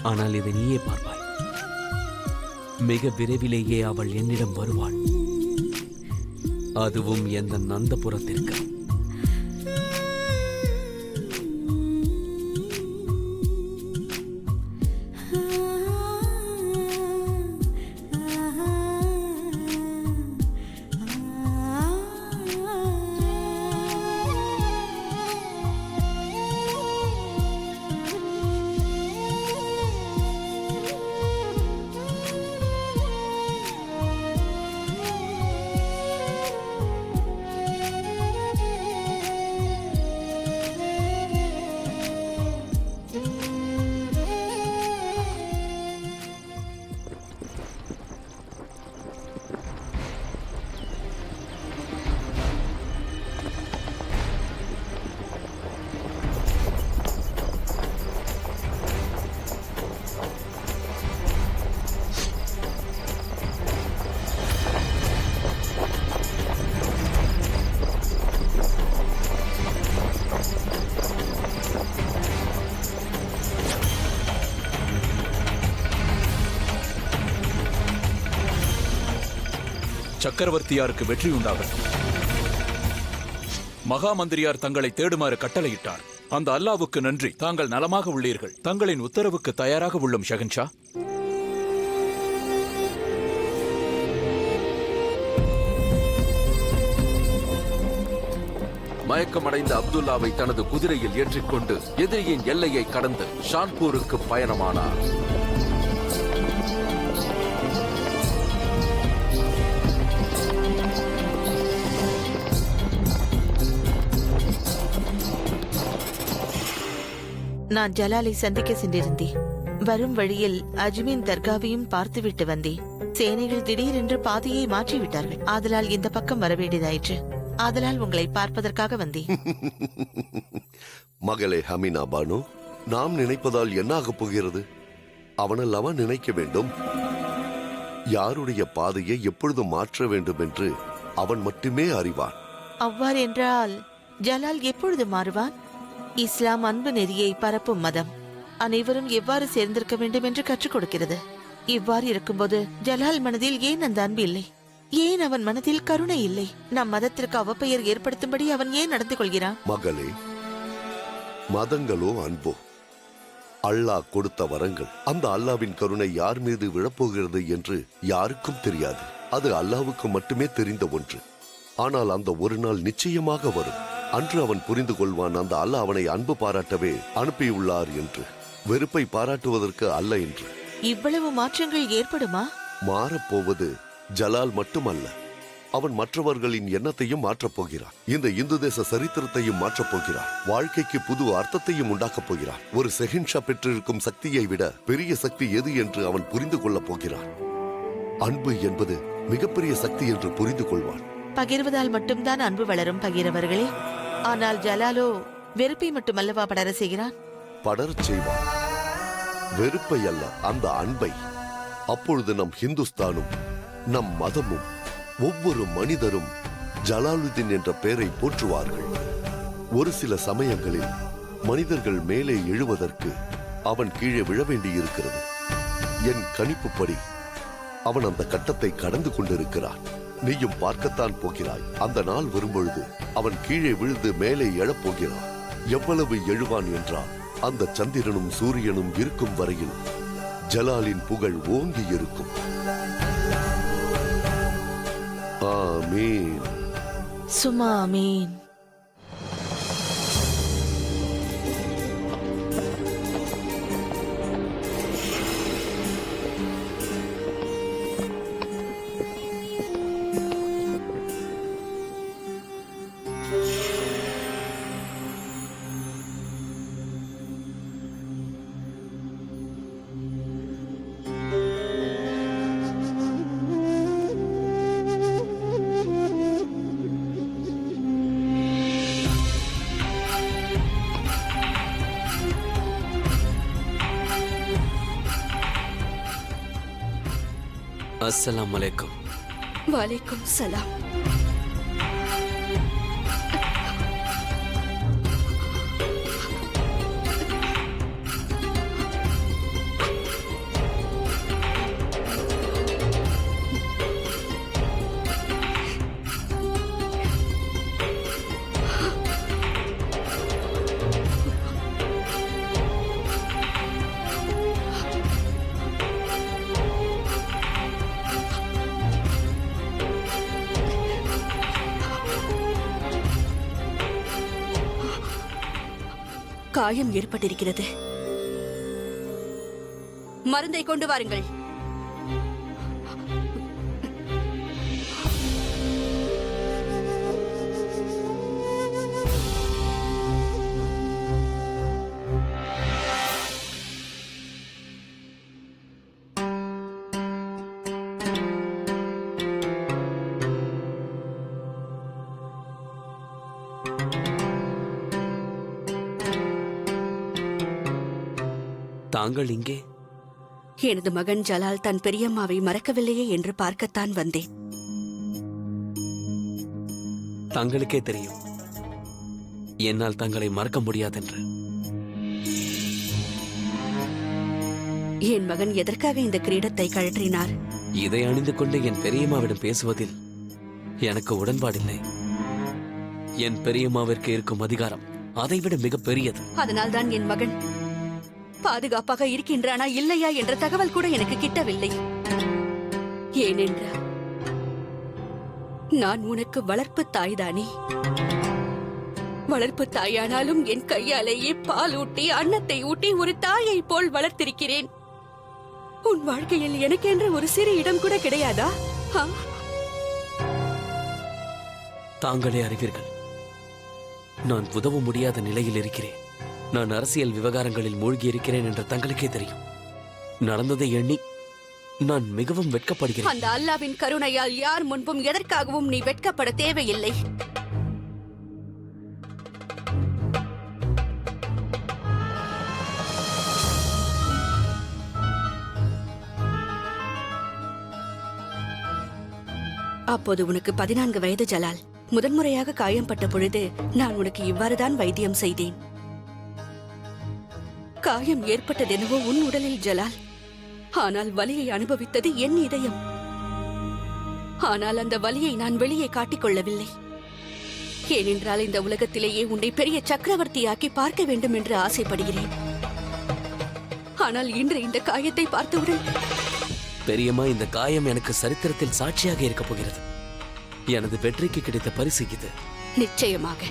ஆனால் இதை நீயே பார்ப்பாய். மிக விரைவிலேயே அவள் என்னிடம் வருவாள், அதுவும் எந்த நந்தபுரத்திற்கு. சக்கரவர்த்தியாருக்கு வெற்றி உண்டாகட்டும். மகா மந்திரியார் தங்களை தேடுமாறு கட்டளையிட்டார். அந்த அல்லாவுக்கு நன்றி, தாங்கள் நலமாக உள்ளீர்கள். தங்களின் உத்தரவுக்கு தயாராக உள்ளோம் ஷகன்ஷா. மயக்கமடைந்த அப்துல்லாவை தனது குதிரையில் ஏற்றிக்கொண்டு எதிரியின் எல்லையை கடந்து ஷான்பூருக்கு பயணமானார். நான் ஜலாலை சந்திக்க சென்றிருந்தேன். வரும் வழியில் அஜ்மீன் தர்காவையும் பார்த்துவிட்டு வந்தேன். சேனைகள் திடீரென்று பாதையை மாற்றிவிட்டார்கள். ஆதலால் இந்த பக்கம் வரவேண்டியதாயிற்று. ஆதலால் உங்களை பார்ப்பதற்காக வந்தேன். மகளே ஹமீனா பானு, நாம் நினைப்பதால் என்னாகப் போகிறது? அவனல்லவா நினைக்க வேண்டும். யாருடைய பாதையை எப்பொழுது மாற்ற வேண்டும் என்று அவன் மட்டுமே அறிவான். அவ்வாறு என்றால் ஜலால் எப்பொழுது மாறுவான்? இஸ்லாம் அன்பு நெறியை பரப்பும் மதம். அனைவரும் எவ்வாறு சேர்ந்திருக்க வேண்டும் என்று கற்றுக் கொடுக்கிறது. இவ்வாறு இருக்கும்போது ஜலால் மனதில் ஏன் அந்த அன்பு இல்லை? ஏன் அவன் மனதில் கருணை இல்லை? நம் மதத்திற்கு அவப்பெயர் ஏற்படுத்தும்படி அவன் ஏன் நடந்து கொள்கிறான்? மகளே, மதங்களோ அன்போ அல்லாஹ் கொடுத்த வரங்கள். அந்த அல்லாவின் கருணை யார் மீது விழப்போகிறது என்று யாருக்கும் தெரியாது. அது அல்லாவுக்கு மட்டுமே தெரிந்த ஒன்று. ஆனால் அந்த ஒரு நாள் நிச்சயமாக வரும். அன்று அவன் புரிந்து கொள்வான், அந்த அல்லாஹ் அவனை அன்பு பாராட்டவே அனுப்பியுள்ளார் என்று, வெறுப்பை பாராட்டுவதற்கு அல்ல என்று. இவ்வளவு மாற்றங்கள் ஏற்படுமா? மாறப்போவது ஜலால் மட்டுமல்ல, அவன் மற்றவர்களின் எண்ணத்தையும் மாற்றப் போகிறான். இந்த இந்து தேச சரித்திரத்தையும் மாற்றப் போகிறான். வாழ்க்கைக்கு புது அர்த்தத்தையும் உண்டாக்கப் போகிறான். ஒரு செஹின்ஷா பெற்றிருக்கும் சக்தியை விட பெரிய சக்தி எது என்று அவன் புரிந்து கொள்ளப் போகிறான். அன்பு என்பது மிகப்பெரிய சக்தி என்று புரிந்து கொள்வான். பகிர்வதால் மட்டும்தான் அன்பு வளரும் பகிரவர்களே. ஆனால் ஜலாலோ வெறுப்பை மட்டுமல்லவா படர செய்கிறான்? படரச் செய்வான், வெறுப்பை அல்ல, அந்த அன்பை. அப்பொழுது நம் ஹிந்துஸ்தானும் நம் மதமும் ஒவ்வொரு மனிதரும் ஜலாலுதீன் என்ற பெயரை போற்றுவார்கள். ஒரு சில சமயங்களில் மனிதர்கள் மேலே எழுவதற்கு அவன் கீழே விழ வேண்டியிருக்கிறது. என் கணிப்புப்படி அவன் அந்த கட்டத்தை கடந்து கொண்டிருக்கிறான். நீயும் பார்க்கத்தான் போகிறாய். அந்த நாள் வரும்பொழுது அவன் கீழே விழுந்து மேலே எழப்போகிறான். எவ்வளவு எழுவான் என்றால், அந்த சந்திரனும் சூரியனும் இருக்கும் வரையில் ஜலாலின் புகழ் ஓங்கி இருக்கும். ஆமீன். சும்மா ஆமீன். அஸ்ஸலாமு அலைக்கும். வலைக்கும் சலாம். காயம் ஏற்பட்டிருக்கிறது. மருந்தை கொண்டு வாருங்கள். தாங்கள் இங்கே? எனது மகன் ஜலால் தன் பெரியம்மாவை மறக்கவில்லையே என்று பார்க்கத்தான் வந்தேன். தங்களுக்கே தெரியும் என்னால் தங்களை மறக்க முடியாதென்று. என் மகன் எதற்காக இந்த கிரீடத்தை கழற்றினார்? இதை அணிந்து கொண்டு என் பெரியம்மாவிடம் பேசுவதில் எனக்கு உடன்பாடில்லை. என் பெரியம்மாவிற்கு இருக்கும் அதிகாரம் அதைவிட மிக பெரியது. அதனால்தான் என் மகன் பாதுகாப்பாக இருக்கின்றானா இல்லையா என்ற தகவல் கூட எனக்கு கிட்டவில்லை. ஏனென்றால் நான் உனக்கு வளர்ப்பு தாய்தானே. வளர்ப்பு தாயானாலும் என் கையாலேயே பால் ஊட்டி அன்னத்தை ஊட்டி ஒரு தாயை போல் வளர்த்திருக்கிறேன். உன் வாழ்க்கையில் எனக்கென்று ஒரு சிறு இடம் கூட கிடையாதா? தாங்களே அறிவீர்கள், நான் உதவ முடியாத நிலையில் இருக்கிறேன். நான் அரசியல் விவகாரங்களில் மூழ்கி இருக்கிறேன் என்று தங்களுக்கே தெரியும். நடந்ததை எண்ணி நான் மிகவும் வெட்கப்படுகிறேன். அந்த அல்லாவின் கருணையால் யார் முன்பும் எதற்காகவும் நீ வெட்கப்பட தேவையில்லை. அப்போது உனக்கு 14 வயது ஜலால். முதன்முறையாக காயம்பட்ட பொழுது நான் உனக்கு இவ்வாறுதான் வைத்தியம் செய்தேன். காயம் ஏற்பட்டதெனவோ உன் உடலில் ஜலால், ஆனால் வலியை அனுபவித்தது என் இதயம். ஆனால் அந்த வலியை நான் வெளியே காட்டிக்கொள்ளவில்லை. ஏனென்றால் இந்த உலகத்திலேயே உன்னை பெரிய சக்கரவர்த்தியாக்கி பார்க்க வேண்டும் என்று ஆசைப்படுகிறேன். ஆனால் இன்று இந்த காயத்தை பார்த்தவுடன் பெரியம்மா, இந்த காயம் எனக்கு சரித்திரத்தில் சாட்சியாக இருக்கப் போகிறது. எனது வெற்றிக்கு கிடைத்த பரிசு இது. நிச்சயமாக.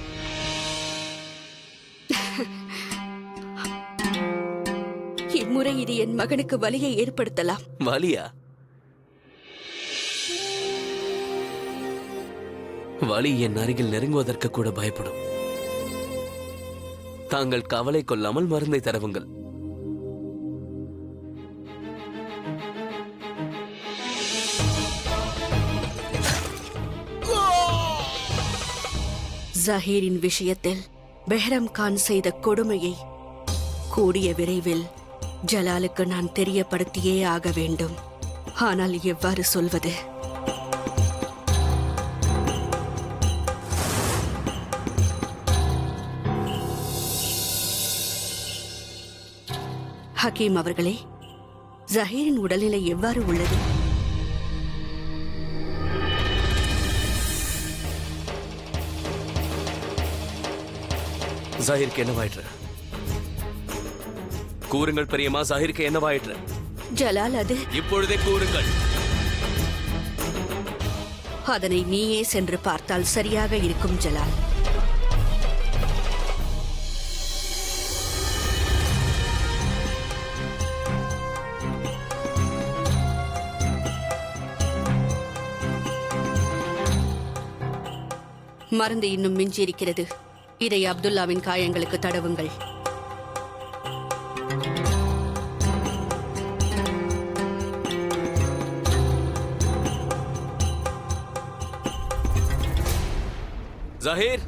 இம்முறை இது என் மகனுக்கு வலியை ஏற்படுத்தலாம். வலியா? வலி என் அருகில் நெருங்குவதற்கு கூட பயப்படும். தாங்கள் கவலை கொள்ளாமல் மருந்தை தரவுங்கள். ஜஹீரின் விஷயத்தில் பெஹ்ரம் கான் செய்த கொடுமையை கூடிய விரைவில் ஜலாலுக்கு நான் தெரியப்படுத்தியே ஆக வேண்டும். ஆனால் எவ்வாறு சொல்வது? ஹக்கீம் அவர்களே, ஜஹீரின் உடல்நிலை எவ்வாறு உள்ளது? ஜாஹிருக்கு என்னவாயிற்று? கூறுங்கள் பெரியம்மா, ஜாஹிருக்கு என்னவாயிற்று? ஜலால், அது இப்பொழுதே கூறுங்கள். அதனை நீயே சென்று பார்த்தால் சரியாக இருக்கும் ஜலால். மருந்து இன்னும் மிஞ்சியிருக்கிறது. இதை அப்துல்லாவின் காயங்களுக்கு தடவுங்கள். ஜஹீர்,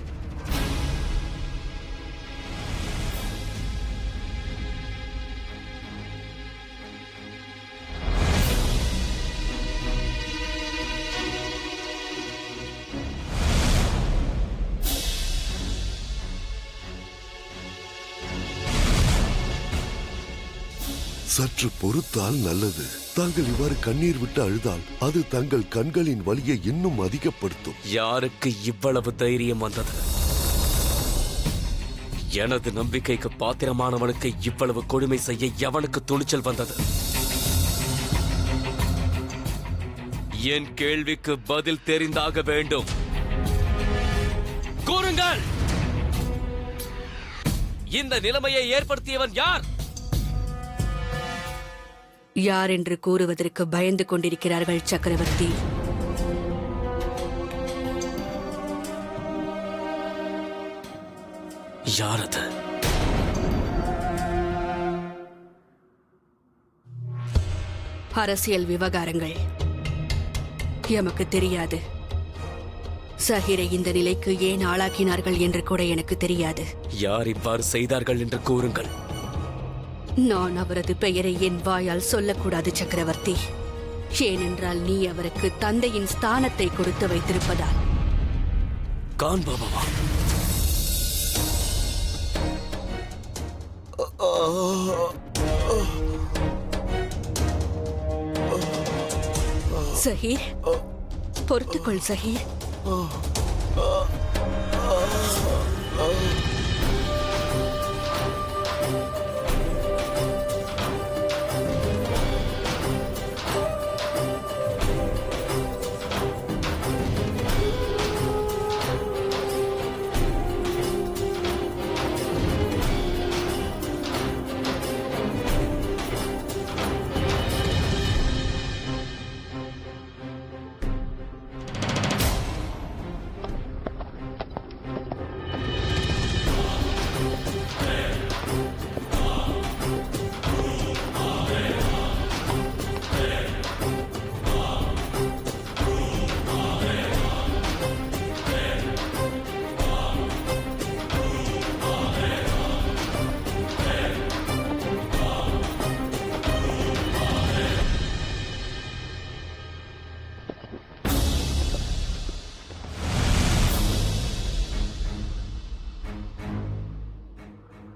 சற்று பொறுத்தால் நல்லது. தாங்கள் இவ்வாறு கண்ணீர் விட்டு அழுதால் அது தங்கள் கண்களின் வலியை இன்னும் அதிகப்படுத்தும். யாருக்கு இவ்வளவு தைரியம் வந்தது? எனது நம்பிக்கைக்கு பாத்திரமானவனுக்கு இவ்வளவு கொடுமை செய்ய எவனுக்கு துணிச்சல் வந்தது? என் கேள்விக்கு பதில் தெரிந்தாக வேண்டும். கூறுங்கள், இந்த நிலைமையை ஏற்படுத்தியவன் யார்? யார் என்று கூறுவதற்கு பயந்து கொண்டிருக்கிறார்கள் சக்கரவர்த்தி. யார் அது? அரசியல் விவகாரங்கள் எமக்கு தெரியாது. சஹீரை இந்த நிலைக்கு ஏன் ஆளாக்கினார்கள் என்று கூட எனக்கு தெரியாது. யார் இவ்வாறு செய்தார்கள் என்று கூறுங்கள். நான் அவரது பெயரை என் வாயால் சொல்லக்கூடாது சக்கரவர்த்தி. ஏனென்றால் நீ அவருக்கு தந்தையின் ஸ்தானத்தை கொடுத்து வைத்திருப்பதால். கான் பாபாவா? சஹீர், பொறுத்துக்கொள் சஹீர்.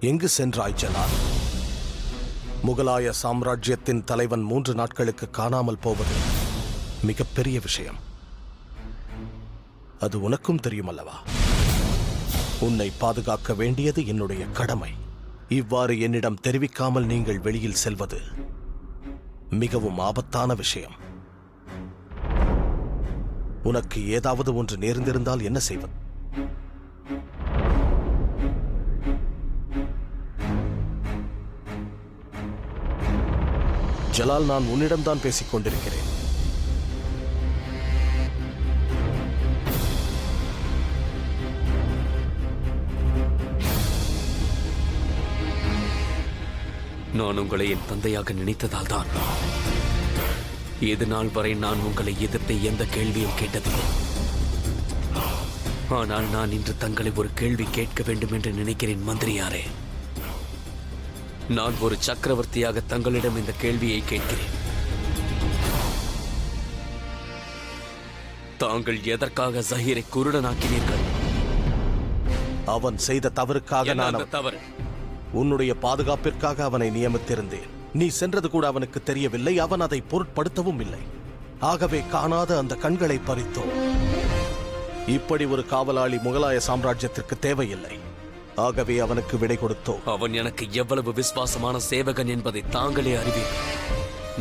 எங்கு சென்றாய் ஜலால்? முகலாய சாம்ராஜ்யத்தின் தலைவன் 3 நாட்களுக்கு காணாமல் போவது மிகப்பெரிய விஷயம். அது உனக்கும் தெரியும் அல்லவா? உன்னை பாதுகாக்க வேண்டியது என்னுடைய கடமை. இவ்வாறு என்னிடம் தெரிவிக்காமல் நீங்கள் வெளியில் செல்வது மிகவும் ஆபத்தான விஷயம். உனக்கு ஏதாவது ஒன்று நேர்ந்திருந்தால் என்ன செய்வது? ஜலால், நான் உன்னிடம்தான் பேசிக் கொண்டிருக்கிறேன். நான் உங்களை என் தந்தையாக நினைத்ததால் தான் இது நாள் வரை நான் உங்களை எதிர்த்து எந்த கேள்வியும் கேட்டதில்லை. ஆனால் நான் இன்று தங்களை ஒரு கேள்வி கேட்க வேண்டும் என்று நினைக்கிறேன் மந்திரியாரே. நான் ஒரு சக்கரவர்த்தியாக தங்களிடம் இந்த கேள்வியை கேட்கிறேன். தாங்கள் எதற்காக ஜஹீரை குருடனாக்கினீர்கள்? அவன் செய்த தவறுக்காக நான் தவறு? உன்னுடைய பாதுகாப்பிற்காக அவனை நியமித்திருந்தேன். நீ சென்றது கூட அவனுக்கு தெரியவில்லை. அவன் அதை பொருட்படுத்தவும் இல்லை. ஆகவே காணாத அந்த கண்களை பறித்தோம். இப்படி ஒரு காவலாளி முகலாய சாம்ராஜ்யத்திற்கு தேவையில்லை. ஆகவே அவனுக்கு விடை கொடுத்தோம். அவன் எனக்கு எவ்வளவு விசுவாசமான சேவகன் என்பதை தாங்களே அறிவீர்கள்.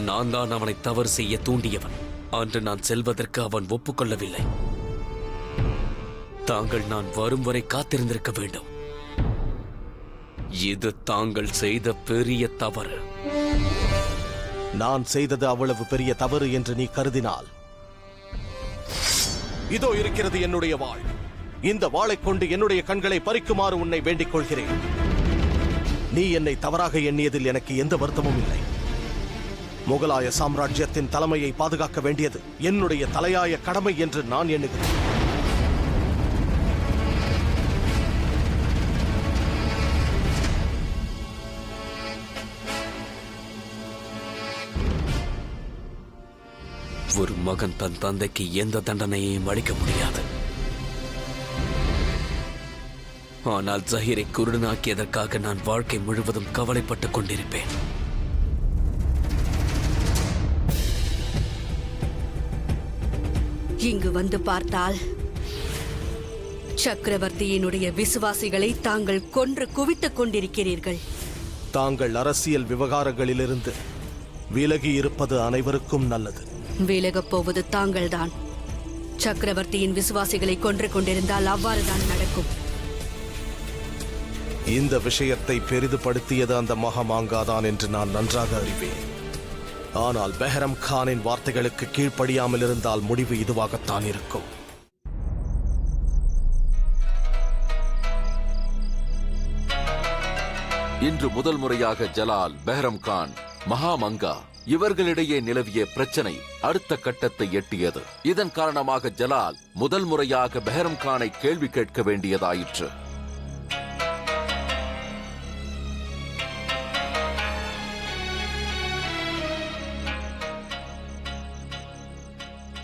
நான் தான் அவனை தவறு செய்ய தூண்டியவன். அன்று நான் செல்வதற்கு அவன் ஒப்புக்கொள்ளவில்லை. தாங்கள் நான் வரும் வரை காத்திருந்திருக்க வேண்டும். இது தாங்கள் செய்த பெரிய தவறு. நான் செய்தது அவ்வளவு பெரிய தவறு என்று நீ கருதினால், இதோ இருக்கிறது என்னுடைய வாள். இந்த வாளை கொண்டு என்னுடைய கண்களை பறிக்குமாறு உன்னை வேண்டிக் கொள்கிறேன். நீ என்னை தவறாக எண்ணியதில் எனக்கு எந்த வருத்தமும் இல்லை. முகலாய சாம்ராஜ்யத்தின் தலைமையை பாதுகாக்க வேண்டியது என்னுடைய தலையாய கடமை என்று நான் எண்ணுகிறேன். ஒரு மகன் தன் தந்தைக்கு எந்த தண்டனையையும் அளிக்க முடியாது. ஆனால் ஜஹீரை குருடனாக்கியதற்காக நான் வாழ்க்கை முழுவதும் கவலைப்பட்டுக் கொண்டிருப்பேன். இங்கு வந்து பார்த்தால் சக்கரவர்த்தியினுடைய விசுவாசிகளை தாங்கள் கொன்று குவித்துக் கொண்டிருக்கிறீர்கள். தாங்கள் அரசியல் விவகாரங்களிலிருந்து விலகி இருப்பது அனைவருக்கும் நல்லது. விலகப் போவது தாங்கள்தான். சக்கரவர்த்தியின் விசுவாசிகளை கொன்று கொண்டிருந்தால் அவ்வாறுதான் நடக்கும். இந்த விஷயத்தை பெரிதுபடுத்தியது அந்த மகாமாங்காதான் என்று நான் நன்றாக அறிவேன். ஆனால் பெஹரம் கானின் வார்த்தைகளுக்கு கீழ்ப்படியாமல் இருந்தால் முடிவு இதுவாகத்தான் இருக்கும். இன்று முதல் முறையாக ஜலால், பெஹரம் கான், மகாமங்கா இவர்களிடையே நிலவிய பிரச்சனை அடுத்த கட்டத்தை எட்டியது. இதன் காரணமாக ஜலால் முதல் முறையாக பெஹரம் கானை கேள்வி கேட்க வேண்டியதாயிற்று.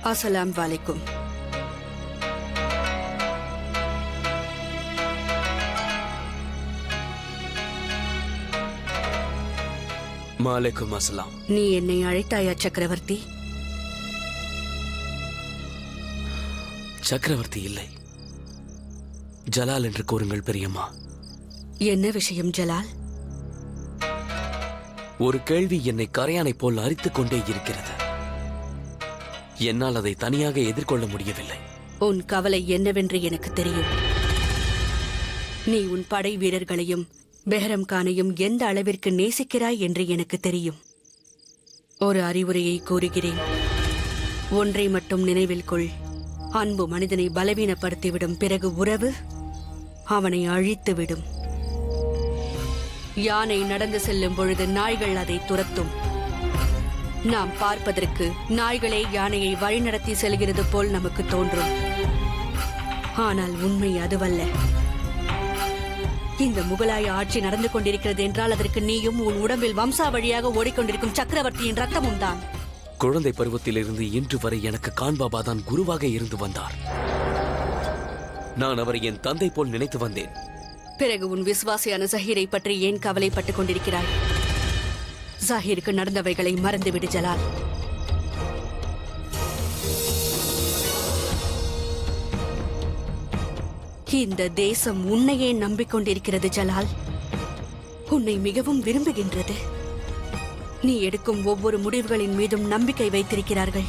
அஸ்ஸலாம் வலைக்கும். மாலைக்கும் அஸ்ஸலாம். நீ என்னை அழைத்தாயா சக்கரவர்த்தி? சக்கரவர்த்தி இல்லை, ஜலால் என்று கூறுங்கள் பெரியம்மா. என்ன விஷயம் ஜலால்? ஒரு கேள்வி என்னை கரையானை போல் அரித்துக் கொண்டே இருக்கிறது. என்னால் அதை தனியாக எதிர்கொள்ள முடியவில்லை. உன் கவலை என்னவென்று எனக்கு தெரியும். நீ உன் படை வீரர்களையும் பெஹரம் கானையும் எந்த அளவிற்கு நேசிக்கிறாய் என்று எனக்கு தெரியும். ஒரு அறிவுரையை கூறுகிறேன். ஒன்றை மட்டும் நினைவில் கொள். அன்பு மனிதனை பலவீனப்படுத்திவிடும். பிறகு உறவு அவனை அழித்துவிடும். யானை நடந்து செல்லும் பொழுது நாய்கள் அதை துரத்தும். நாம் பார்ப்பதற்கு நாய்களே யானையை வழிநடத்தி செல்கிறது போல் நமக்கு தோன்றும். ஆனால் உண்மை அதுவல்ல. இந்த முகலாய ஆட்சி நடந்து கொண்டிருக்கிறது என்றால் அதற்கு நீயும் உன் உடம்பில் வம்சாவழியாக ஓடிக்கொண்டிருக்கும் சக்கரவர்த்தியின் ரத்தமும் தான். குழந்தை பருவத்திலிருந்து இன்று வரை எனக்கு கான்பாபா தான் குருவாக இருந்து வந்தார். நான் அவரை என் தந்தை போல் நினைத்து வந்தேன். பிறகு உன் விசுவாசியான ஜஹீரை பற்றி ஏன் கவலைப்பட்டுக் கொண்டிருக்கிறாய்? ஜஹீருக்கு நடந்தவைகளை மறந்துவிடு ஜலால். இந்த தேசம் உன்னையே நம்பிக்கொண்டிருக்கிறது ஜலால். உன்னை மிகவும் விரும்புகின்றது. நீ எடுக்கும் ஒவ்வொரு முடிவுகளின் மீதும் நம்பிக்கை வைத்திருக்கிறார்கள்.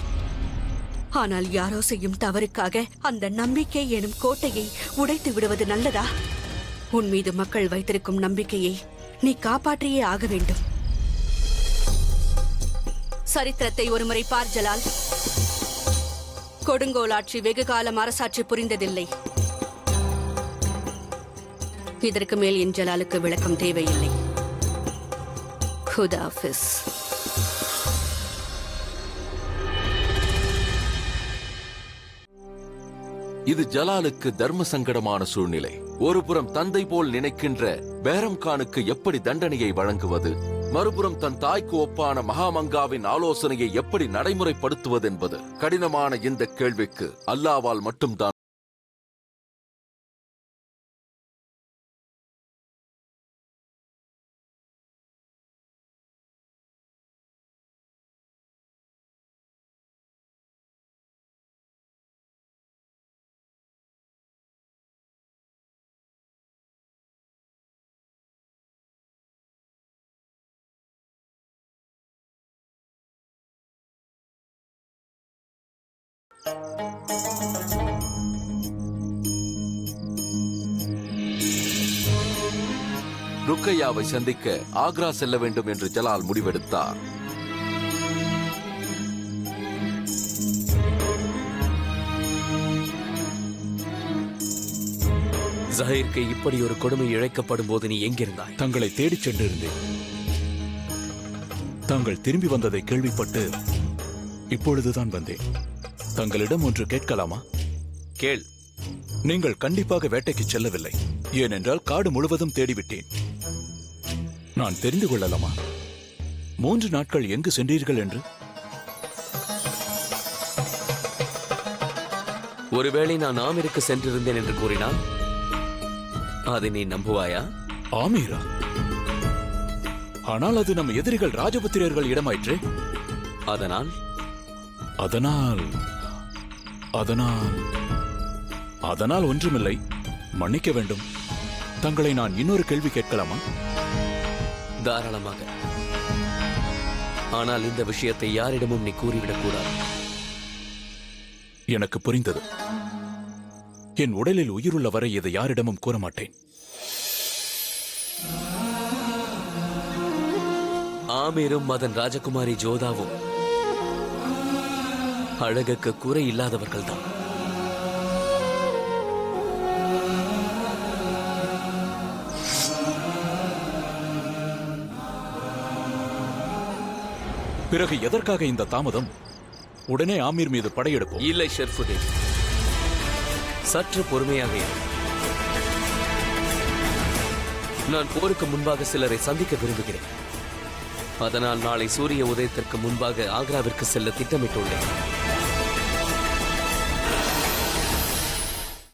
ஆனால் யாரோ செய்யும் தவறுக்காக அந்த நம்பிக்கை எனும் கோட்டையை உடைத்து விடுவது நல்லதா? உன் மீது மக்கள் வைத்திருக்கும் நம்பிக்கையை நீ காப்பாற்றியே ஆக வேண்டும். சரித்திரத்தை ஒருமுறை பார் ஜலால். கொடுங்கோலாட்சி வெகு காலம் அரசாட்சி புரிந்ததில்லை. இதற்கு மேல் என் ஜலாலுக்கு விளக்கம் தேவையில்லை. குதாஃபிஸ். இது ஜலாலுக்கு தர்ம சங்கடமான சூழ்நிலை. ஒருபுறம் தந்தை போல் நினைக்கின்ற பெஹரம் கானுக்கு எப்படி தண்டனையை வழங்குவது, மறுபுறம் தன் தாய்க்கு ஒப்பான மகாமங்காவின் ஆலோசனையை எப்படி நடைமுறைப்படுத்துவது என்பது கடினமான இந்த கேள்விக்கு அல்லாஹ்வால் மட்டும்தான் ருக்கையாவை சந்திக்க ஆக்ரா செல்ல வேண்டும் என்று ஜலால் முடிவெடுத்தார். ஜஹீருக்கு இப்படி ஒரு கொடுமை இழைக்கப்படும் போது நீ எங்கிருந்தாய்? தங்களை தேடிச் சென்றிருந்தேன். தாங்கள் திரும்பி வந்ததை கேள்விப்பட்டு இப்பொழுதுதான் வந்தேன். தங்களிடம் ஒன்று கேட்கலாமா? கேள். நீங்கள் கண்டிப்பாக வேட்டைக்கு செல்லவில்லை, ஏனென்றால் காடு முழுவதும் தேடிவிட்டேன். நான் தெரிந்து கொள்ளலாமா 3 நாட்கள் எங்கு சென்றீர்கள் என்று? ஒருவேளை நான் ஆமீருக்கு சென்றிருந்தேன் என்று கூறினால் அதை நீ நம்புவாயா? ஆமீரா? ஆனால் அது நம் எதிரிகள் ராஜபுத்திரர்கள் இடமாயிற்று. அதனால் அதனால் அதனால் அதனால் ஒன்றுமில்லை. மன்னிக்க வேண்டும். தங்களை நான் இன்னொரு கேள்வி கேட்கலாமா? தாராளமாக. ஆனால் இந்த விஷயத்தை யாரிடமும் நீ கூறிவிடக் கூடாது. எனக்கு புரிந்தது. என் உடலில் உயிருள்ள வரை இதை யாரிடமும் கூற மாட்டேன். ஆமீரும் அதன் ராஜகுமாரி ஜோதாவும் அழகுக்கு குறை இல்லாதவர்கள்தான். பிறகு எதற்காக இந்த தாமதம்? உடனே ஆமீர் மீது படையெடுப்போம். இல்லை ஷெர்ஃபுதீன், சற்று பொறுமையாக இரு. நான் போருக்கு முன்பாக சிலரை சந்திக்க விரும்புகிறேன். அதனால் நாளை சூரிய உதயத்திற்கு முன்பாக ஆக்ராவிற்கு செல்ல திட்டமிட்டுள்ளேன்.